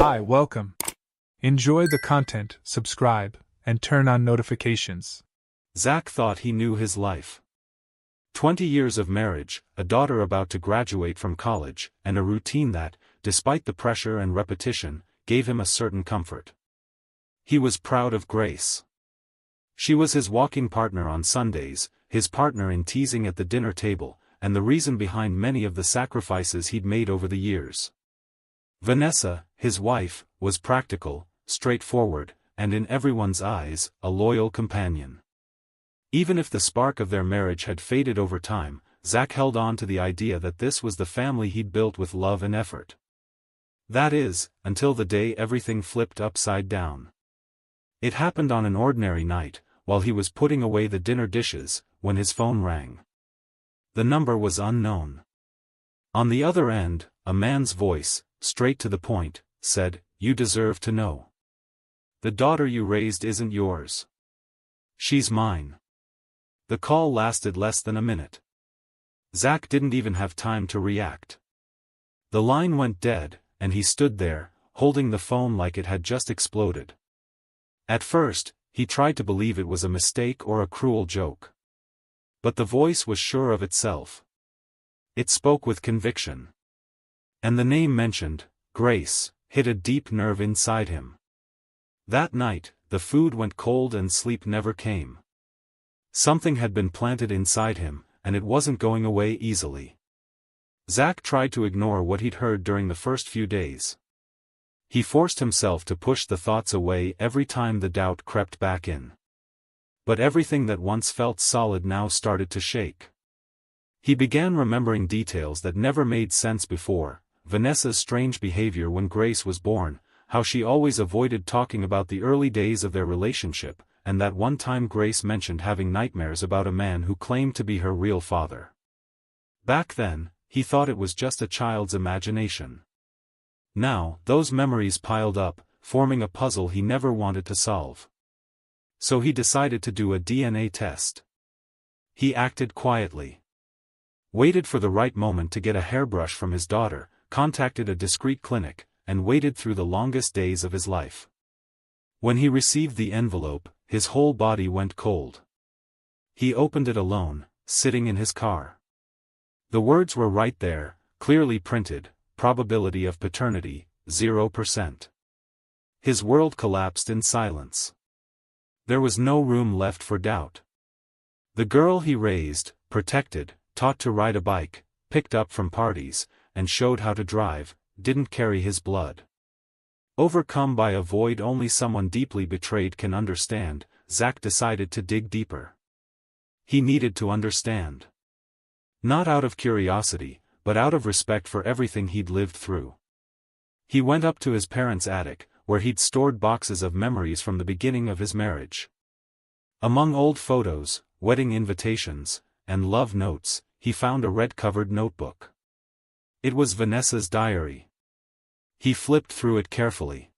Hi, welcome. Enjoy the content, subscribe, and turn on notifications. Zach thought he knew his life. 20 years of marriage, a daughter about to graduate from college, and a routine that, despite the pressure and repetition, gave him a certain comfort. He was proud of Grace. She was his walking partner on Sundays, his partner in teasing at the dinner table, and the reason behind many of the sacrifices he'd made over the years. Vanessa, his wife, was practical, straightforward, and in everyone's eyes, a loyal companion. Even if the spark of their marriage had faded over time, Zach held on to the idea that this was the family he'd built with love and effort. That is, until the day everything flipped upside down. It happened on an ordinary night, while he was putting away the dinner dishes, when his phone rang. The number was unknown. On the other end, a man's voice, straight to the point, said, "You deserve to know. The daughter you raised isn't yours. She's mine." The call lasted less than a minute. Zach didn't even have time to react. The line went dead, and he stood there, holding the phone like it had just exploded. At first, he tried to believe it was a mistake or a cruel joke. But the voice was sure of itself. It spoke with conviction. And the name mentioned, Grace, hit a deep nerve inside him. That night, the food went cold and sleep never came. Something had been planted inside him, and it wasn't going away easily. Zach tried to ignore what he'd heard during the first few days. He forced himself to push the thoughts away every time the doubt crept back in. But everything that once felt solid now started to shake. He began remembering details that never made sense before: Vanessa's strange behavior when Grace was born, how she always avoided talking about the early days of their relationship, and that one time Grace mentioned having nightmares about a man who claimed to be her real father. Back then, he thought it was just a child's imagination. Now, those memories piled up, forming a puzzle he never wanted to solve. So he decided to do a DNA test. He acted quietly. Waited for the right moment to get a hairbrush from his daughter, contacted a discreet clinic, and waited through the longest days of his life. When he received the envelope, his whole body went cold. He opened it alone, sitting in his car. The words were right there, clearly printed: probability of paternity, 0%. His world collapsed in silence. There was no room left for doubt. The girl he raised, protected, taught to ride a bike, picked up from parties, and showed how to drive, didn't carry his blood. Overcome by a void only someone deeply betrayed can understand, Zach decided to dig deeper. He needed to understand. Not out of curiosity, but out of respect for everything he'd lived through. He went up to his parents' attic, where he'd stored boxes of memories from the beginning of his marriage. Among old photos, wedding invitations, and love notes, he found a red-covered notebook. It was Vanessa's diary. He flipped through it carefully.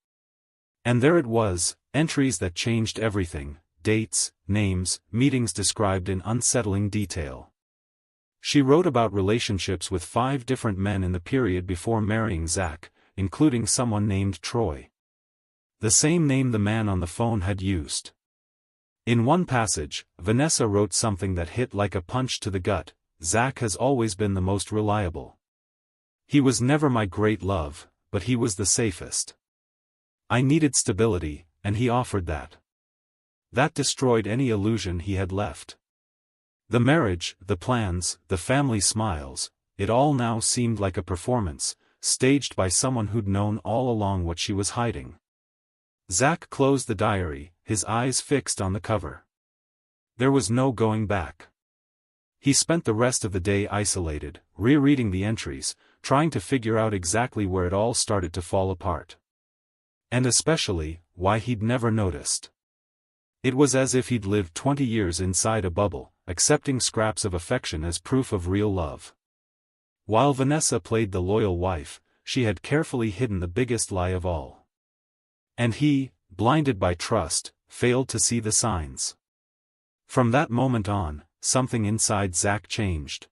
And there it was, entries that changed everything: dates, names, meetings described in unsettling detail. She wrote about relationships with 5 different men in the period before marrying Zach, including someone named Troy. The same name the man on the phone had used. In one passage, Vanessa wrote something that hit like a punch to the gut: Zach has always been the most reliable. He was never my great love, but he was the safest. I needed stability, and he offered that. That destroyed any illusion he had left. The marriage, the plans, the family smiles, it all now seemed like a performance, staged by someone who'd known all along what she was hiding. Zach closed the diary, his eyes fixed on the cover. There was no going back. He spent the rest of the day isolated, rereading the entries, trying to figure out exactly where it all started to fall apart. And especially, why he'd never noticed. It was as if he'd lived 20 years inside a bubble, accepting scraps of affection as proof of real love. While Vanessa played the loyal wife, she had carefully hidden the biggest lie of all. And he, blinded by trust, failed to see the signs. From that moment on, something inside Zach changed.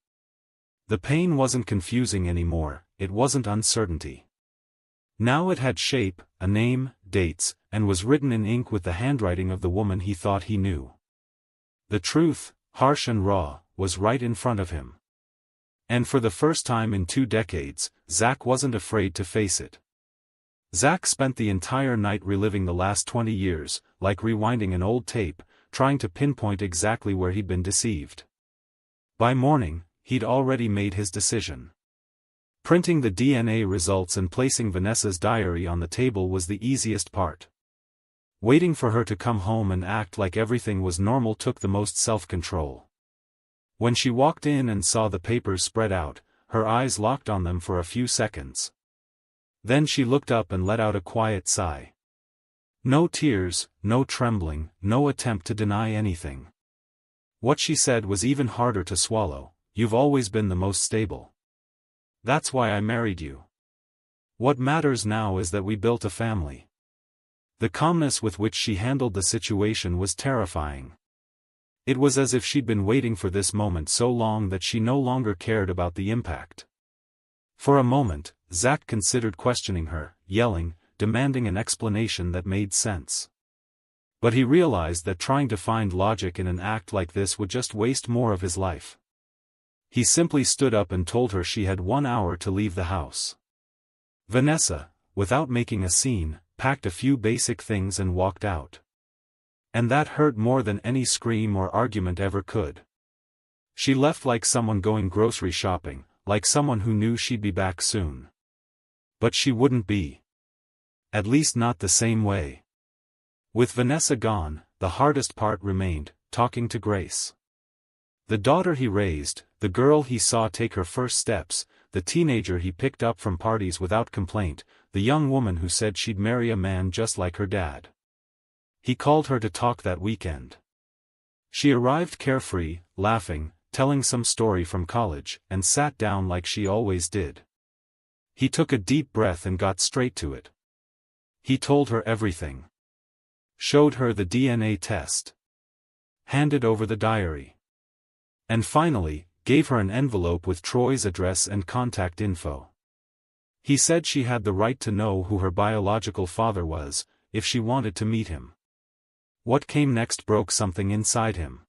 The pain wasn't confusing anymore, it wasn't uncertainty. Now it had shape, a name, dates, and was written in ink with the handwriting of the woman he thought he knew. The truth, harsh and raw, was right in front of him. And for the first time in 2 decades, Zach wasn't afraid to face it. Zach spent the entire night reliving the last 20 years, like rewinding an old tape, trying to pinpoint exactly where he'd been deceived. By morning, he'd already made his decision. Printing the DNA results and placing Vanessa's diary on the table was the easiest part. Waiting for her to come home and act like everything was normal took the most self-control. When she walked in and saw the papers spread out, her eyes locked on them for a few seconds. Then she looked up and let out a quiet sigh. No tears, no trembling, no attempt to deny anything. What she said was even harder to swallow. You've always been the most stable. That's why I married you. What matters now is that we built a family. The calmness with which she handled the situation was terrifying. It was as if she'd been waiting for this moment so long that she no longer cared about the impact. For a moment, Zach considered questioning her, yelling, demanding an explanation that made sense. But he realized that trying to find logic in an act like this would just waste more of his life. He simply stood up and told her she had 1 hour to leave the house. Vanessa, without making a scene, packed a few basic things and walked out. And that hurt more than any scream or argument ever could. She left like someone going grocery shopping, like someone who knew she'd be back soon. But she wouldn't be. At least not the same way. With Vanessa gone, the hardest part remained, talking to Grace. The daughter he raised, the girl he saw take her first steps, the teenager he picked up from parties without complaint, the young woman who said she'd marry a man just like her dad. He called her to talk that weekend. She arrived carefree, laughing, telling some story from college, and sat down like she always did. He took a deep breath and got straight to it. He told her everything. Showed her the DNA test. Handed over the diary. And finally, gave her an envelope with Troy's address and contact info. He said she had the right to know who her biological father was, if she wanted to meet him. What came next broke something inside him.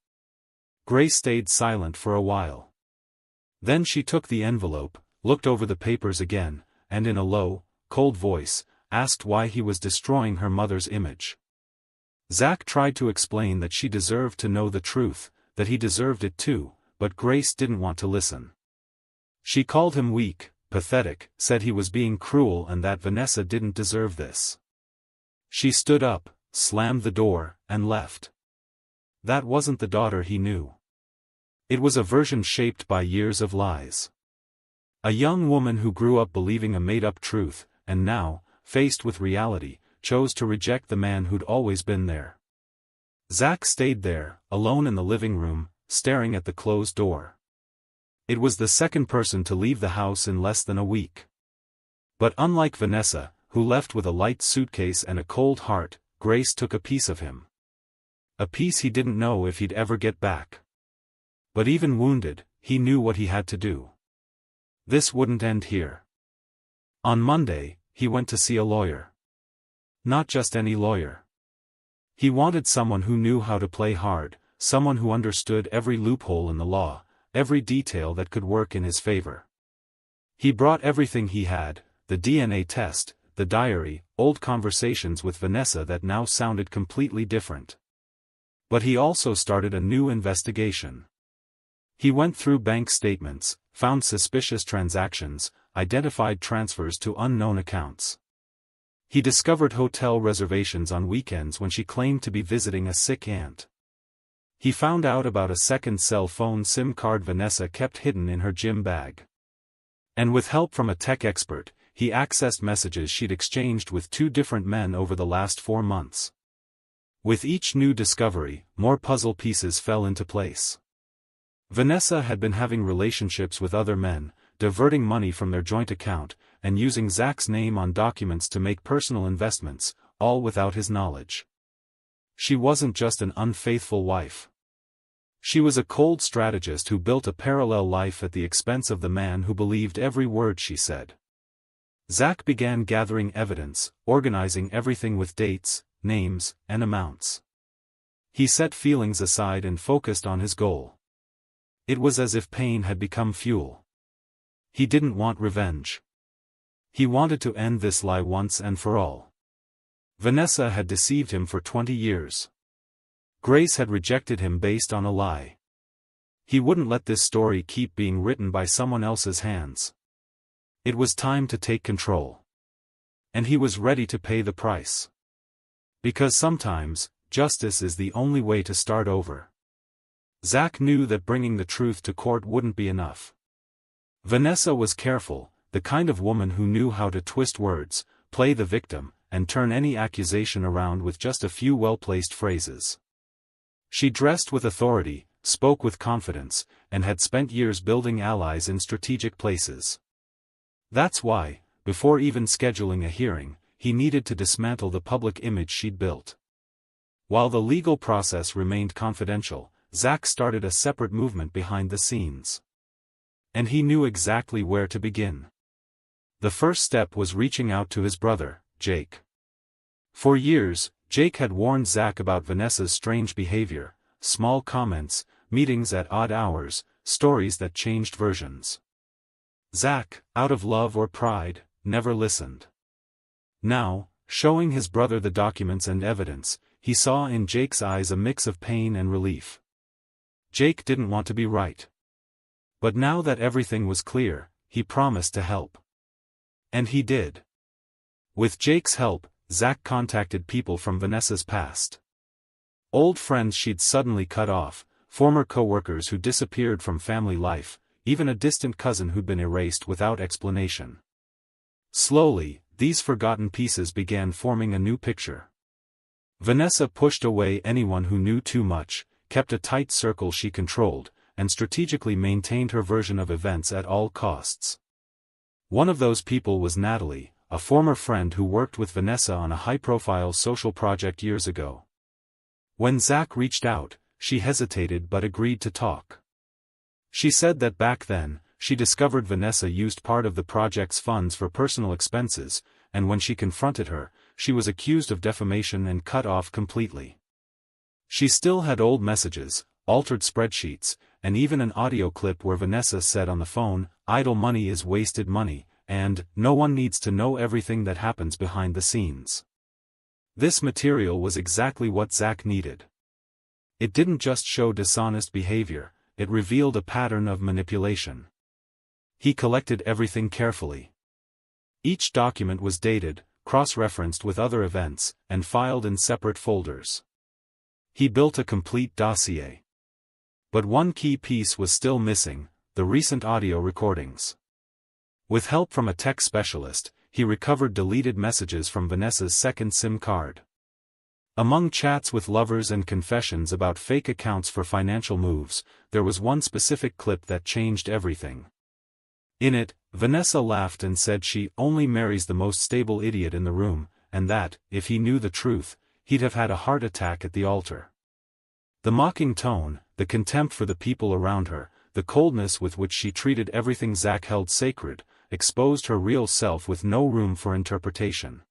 Grace stayed silent for a while. Then she took the envelope, looked over the papers again, and in a low, cold voice, asked why he was destroying her mother's image. Zach tried to explain that she deserved to know the truth, that he deserved it too, but Grace didn't want to listen. She called him weak, pathetic, said he was being cruel and that Vanessa didn't deserve this. She stood up, slammed the door, and left. That wasn't the daughter he knew. It was a version shaped by years of lies. A young woman who grew up believing a made-up truth, and now, faced with reality, chose to reject the man who'd always been there. Zach stayed there, alone in the living room, staring at the closed door. It was the second person to leave the house in less than a week. But unlike Vanessa, who left with a light suitcase and a cold heart, Grace took a piece of him. A piece he didn't know if he'd ever get back. But even wounded, he knew what he had to do. This wouldn't end here. On Monday, he went to see a lawyer. Not just any lawyer. He wanted someone who knew how to play hard, someone who understood every loophole in the law, every detail that could work in his favor. He brought everything he had, the DNA test, the diary, old conversations with Vanessa that now sounded completely different. But he also started a new investigation. He went through bank statements, found suspicious transactions, identified transfers to unknown accounts. He discovered hotel reservations on weekends when she claimed to be visiting a sick aunt. He found out about a second cell phone SIM card Vanessa kept hidden in her gym bag. And with help from a tech expert, he accessed messages she'd exchanged with 2 different men over the last 4 months. With each new discovery, more puzzle pieces fell into place. Vanessa had been having relationships with other men, diverting money from their joint account, and using Zach's name on documents to make personal investments, all without his knowledge. She wasn't just an unfaithful wife. She was a cold strategist who built a parallel life at the expense of the man who believed every word she said. Zach began gathering evidence, organizing everything with dates, names, and amounts. He set feelings aside and focused on his goal. It was as if pain had become fuel. He didn't want revenge. He wanted to end this lie once and for all. Vanessa had deceived him for 20 years. Grace had rejected him based on a lie. He wouldn't let this story keep being written by someone else's hands. It was time to take control. And he was ready to pay the price. Because sometimes, justice is the only way to start over. Zach knew that bringing the truth to court wouldn't be enough. Vanessa was careful, the kind of woman who knew how to twist words, play the victim, and turn any accusation around with just a few well-placed phrases. She dressed with authority, spoke with confidence, and had spent years building allies in strategic places. That's why, before even scheduling a hearing, he needed to dismantle the public image she'd built. While the legal process remained confidential, Zach started a separate movement behind the scenes. And he knew exactly where to begin. The first step was reaching out to his brother, Jake. For years, Jake had warned Zach about Vanessa's strange behavior, small comments, meetings at odd hours, stories that changed versions. Zach, out of love or pride, never listened. Now, showing his brother the documents and evidence, he saw in Jake's eyes a mix of pain and relief. Jake didn't want to be right. But now that everything was clear, he promised to help. And he did. With Jake's help, Zach contacted people from Vanessa's past. Old friends she'd suddenly cut off, former co-workers who disappeared from family life, even a distant cousin who'd been erased without explanation. Slowly, these forgotten pieces began forming a new picture. Vanessa pushed away anyone who knew too much, kept a tight circle she controlled, and strategically maintained her version of events at all costs. One of those people was Natalie, a former friend who worked with Vanessa on a high-profile social project years ago. When Zach reached out, she hesitated but agreed to talk. She said that back then, she discovered Vanessa used part of the project's funds for personal expenses, and when she confronted her, she was accused of defamation and cut off completely. She still had old messages, altered spreadsheets, and even an audio clip where Vanessa said on the phone, "Idle money is wasted money," and "No one needs to know everything that happens behind the scenes." This material was exactly what Zach needed. It didn't just show dishonest behavior, it revealed a pattern of manipulation. He collected everything carefully. Each document was dated, cross-referenced with other events, and filed in separate folders. He built a complete dossier. But one key piece was still missing, the recent audio recordings. With help from a tech specialist, he recovered deleted messages from Vanessa's second SIM card. Among chats with lovers and confessions about fake accounts for financial moves, there was one specific clip that changed everything. In it, Vanessa laughed and said she only marries the most stable idiot in the room, and that, if he knew the truth, he'd have had a heart attack at the altar. The mocking tone, the contempt for the people around her, the coldness with which she treated everything Zach held sacred, exposed her real self with no room for interpretation.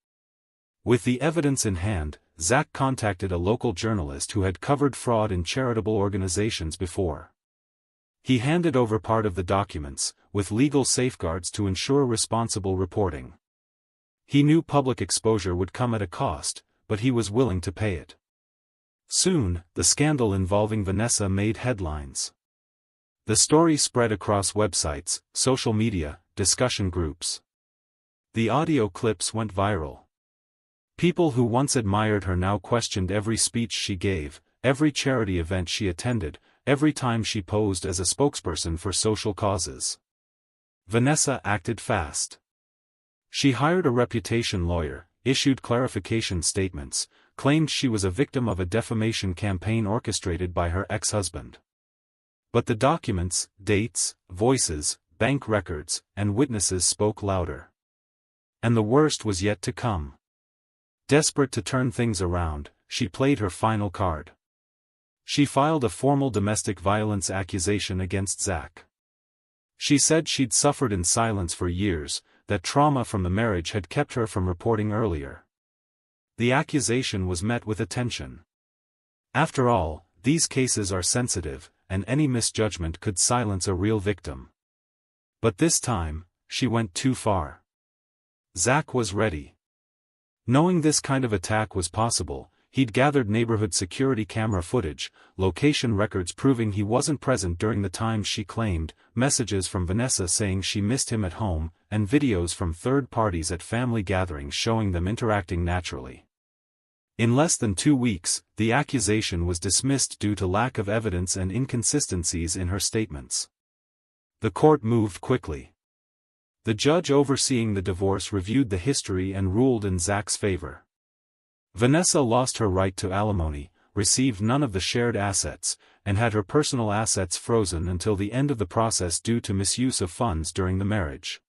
With the evidence in hand, Zach contacted a local journalist who had covered fraud in charitable organizations before. He handed over part of the documents, with legal safeguards to ensure responsible reporting. He knew public exposure would come at a cost, but he was willing to pay it. Soon, the scandal involving Vanessa made headlines. The story spread across websites, social media, discussion groups. The audio clips went viral. People who once admired her now questioned every speech she gave, every charity event she attended, every time she posed as a spokesperson for social causes. Vanessa acted fast. She hired a reputation lawyer, issued clarification statements, claimed she was a victim of a defamation campaign orchestrated by her ex-husband. But the documents, dates, voices, bank records, and witnesses spoke louder. And the worst was yet to come. Desperate to turn things around, she played her final card. She filed a formal domestic violence accusation against Zach. She said she'd suffered in silence for years, that trauma from the marriage had kept her from reporting earlier. The accusation was met with attention. After all, these cases are sensitive, and any misjudgment could silence a real victim. But this time, she went too far. Zach was ready. Knowing this kind of attack was possible, he'd gathered neighborhood security camera footage, location records proving he wasn't present during the times she claimed, messages from Vanessa saying she missed him at home, and videos from third parties at family gatherings showing them interacting naturally. In less than 2 weeks, the accusation was dismissed due to lack of evidence and inconsistencies in her statements. The court moved quickly. The judge overseeing the divorce reviewed the history and ruled in Zach's favor. Vanessa lost her right to alimony, received none of the shared assets, and had her personal assets frozen until the end of the process due to misuse of funds during the marriage.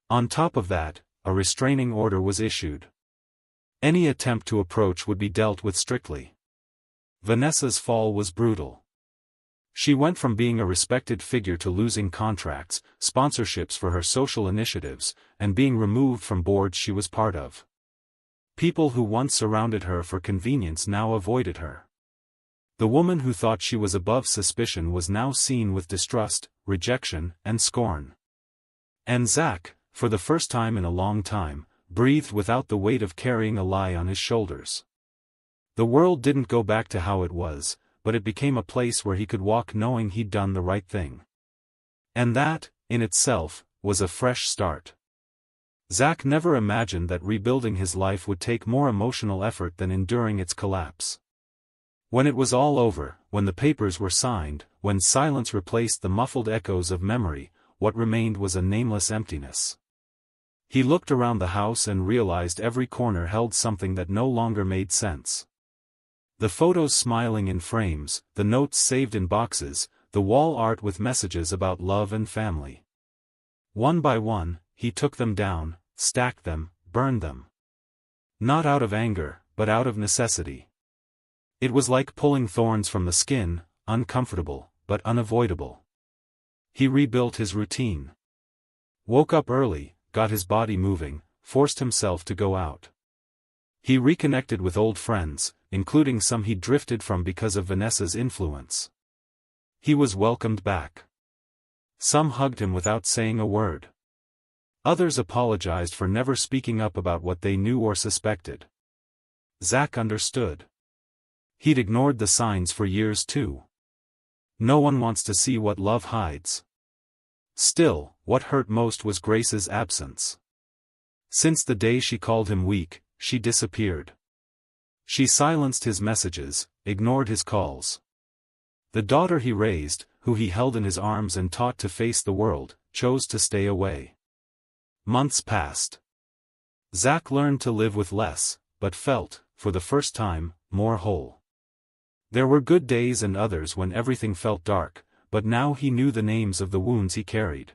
On top of that, a restraining order was issued. Any attempt to approach would be dealt with strictly. Vanessa's fall was brutal. She went from being a respected figure to losing contracts, sponsorships for her social initiatives, and being removed from boards she was part of. People who once surrounded her for convenience now avoided her. The woman who thought she was above suspicion was now seen with distrust, rejection, and scorn. And Zach, for the first time in a long time, breathed without the weight of carrying a lie on his shoulders. The world didn't go back to how it was, but it became a place where he could walk knowing he'd done the right thing. And that, in itself, was a fresh start. Zach never imagined that rebuilding his life would take more emotional effort than enduring its collapse. When it was all over, when the papers were signed, when silence replaced the muffled echoes of memory, what remained was a nameless emptiness. He looked around the house and realized every corner held something that no longer made sense. The photos smiling in frames, the notes saved in boxes, the wall art with messages about love and family. One by one, he took them down, stacked them, burned them. Not out of anger, but out of necessity. It was like pulling thorns from the skin, uncomfortable, but unavoidable. He rebuilt his routine. Woke up early, got his body moving, forced himself to go out. He reconnected with old friends, including some he'd drifted from because of Vanessa's influence. He was welcomed back. Some hugged him without saying a word. Others apologized for never speaking up about what they knew or suspected. Zach understood. He'd ignored the signs for years too. No one wants to see what love hides. Still, what hurt most was Grace's absence. Since the day she called him weak, she disappeared. She silenced his messages, ignored his calls. The daughter he raised, who he held in his arms and taught to face the world, chose to stay away. Months passed. Zach learned to live with less, but felt, for the first time, more whole. There were good days and others when everything felt dark, but now he knew the names of the wounds he carried.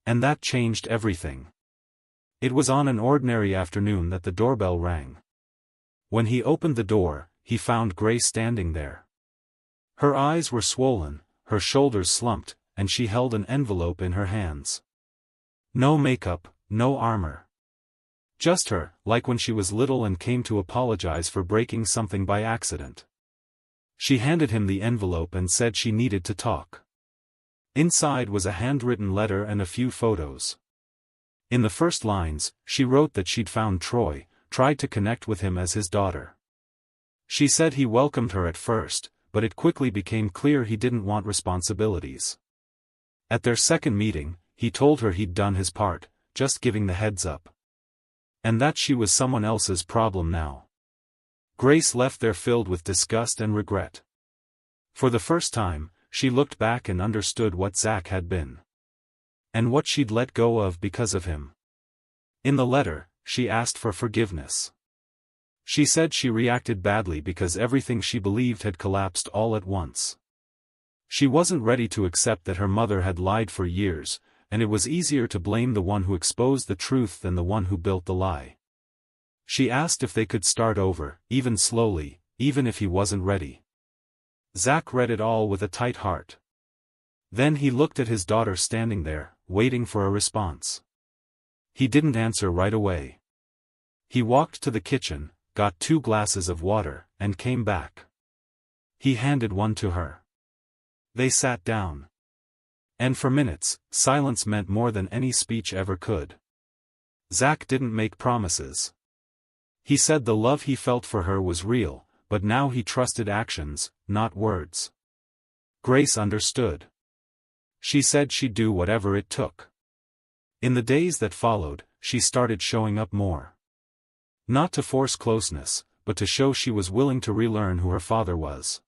And that changed everything. It was on an ordinary afternoon that the doorbell rang. When he opened the door, he found Grace standing there. Her eyes were swollen, her shoulders slumped, and she held an envelope in her hands. No makeup, no armor. Just her, like when she was little and came to apologize for breaking something by accident. She handed him the envelope and said she needed to talk. Inside was a handwritten letter and a few photos. In the first lines, she wrote that she'd found Troy, tried to connect with him as his daughter. She said he welcomed her at first, but it quickly became clear he didn't want responsibilities. At their second meeting, he told her he'd done his part, just giving the heads up. And that she was someone else's problem now. Grace left there filled with disgust and regret. For the first time, she looked back and understood what Zach had been. And what she'd let go of because of him. In the letter, she asked for forgiveness. She said she reacted badly because everything she believed had collapsed all at once. She wasn't ready to accept that her mother had lied for years, and it was easier to blame the one who exposed the truth than the one who built the lie. She asked if they could start over, even slowly, even if he wasn't ready. Zach read it all with a tight heart. Then he looked at his daughter standing there, waiting for a response. He didn't answer right away. He walked to the kitchen, got 2 glasses of water, and came back. He handed one to her. They sat down. And for minutes, silence meant more than any speech ever could. Zach didn't make promises. He said the love he felt for her was real, but now he trusted actions, not words. Grace understood. She said she'd do whatever it took. In the days that followed, she started showing up more. Not to force closeness, but to show she was willing to relearn who her father was.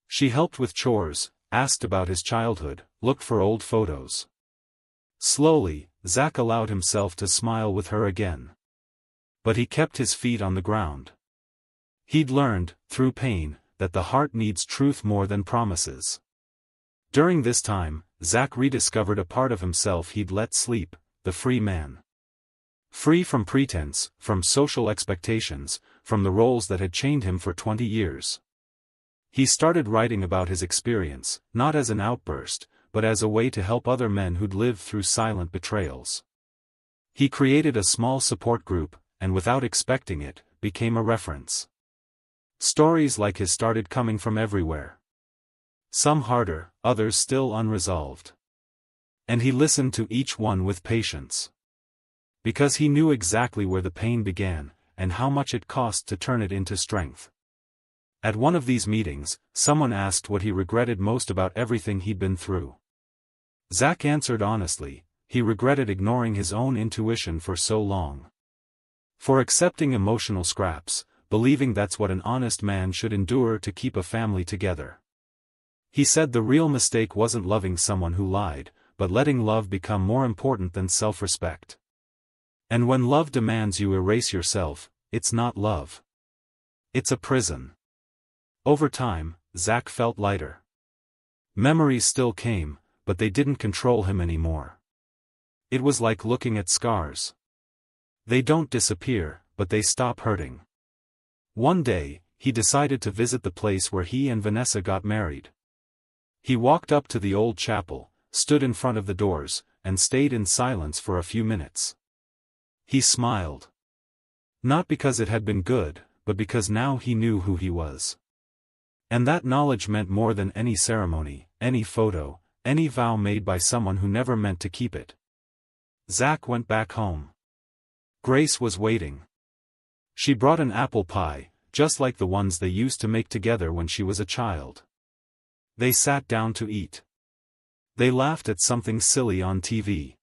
She helped with chores, asked about his childhood, looked for old photos. Slowly, Zach allowed himself to smile with her again. But he kept his feet on the ground. He'd learned, through pain, that the heart needs truth more than promises. During this time, Zach rediscovered a part of himself he'd let sleep, the free man. Free from pretense, from social expectations, from the roles that had chained him for 20 years. He started writing about his experience, not as an outburst, but as a way to help other men who'd lived through silent betrayals. He created a small support group, and without expecting it, became a reference. Stories like his started coming from everywhere. Some harder, others still unresolved. And he listened to each one with patience. Because he knew exactly where the pain began, and how much it cost to turn it into strength. At one of these meetings, someone asked what he regretted most about everything he'd been through. Zach answered honestly, he regretted ignoring his own intuition for so long. For accepting emotional scraps, believing that's what an honest man should endure to keep a family together. He said the real mistake wasn't loving someone who lied, but letting love become more important than self-respect. And when love demands you erase yourself, it's not love. It's a prison. Over time, Zach felt lighter. Memories still came, but they didn't control him anymore. It was like looking at scars. They don't disappear, but they stop hurting. One day, he decided to visit the place where he and Vanessa got married. He walked up to the old chapel, stood in front of the doors, and stayed in silence for a few minutes. He smiled. Not because it had been good, but because now he knew who he was. And that knowledge meant more than any ceremony, any photo, any vow made by someone who never meant to keep it. Zach went back home. Grace was waiting. She brought an apple pie, just like the ones they used to make together when she was a child. They sat down to eat. They laughed at something silly on TV.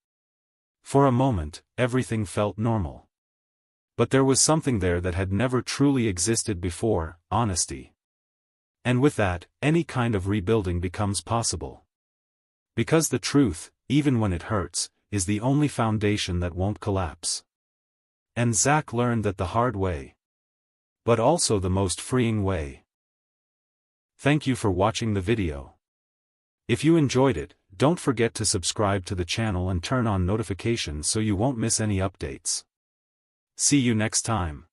For a moment, everything felt normal. But there was something there that had never truly existed before, honesty. And with that, any kind of rebuilding becomes possible. Because the truth, even when it hurts, is the only foundation that won't collapse. And Zach learned that the hard way. But also the most freeing way. Thank you for watching the video. If you enjoyed it, don't forget to subscribe to the channel and turn on notifications so you won't miss any updates. See you next time.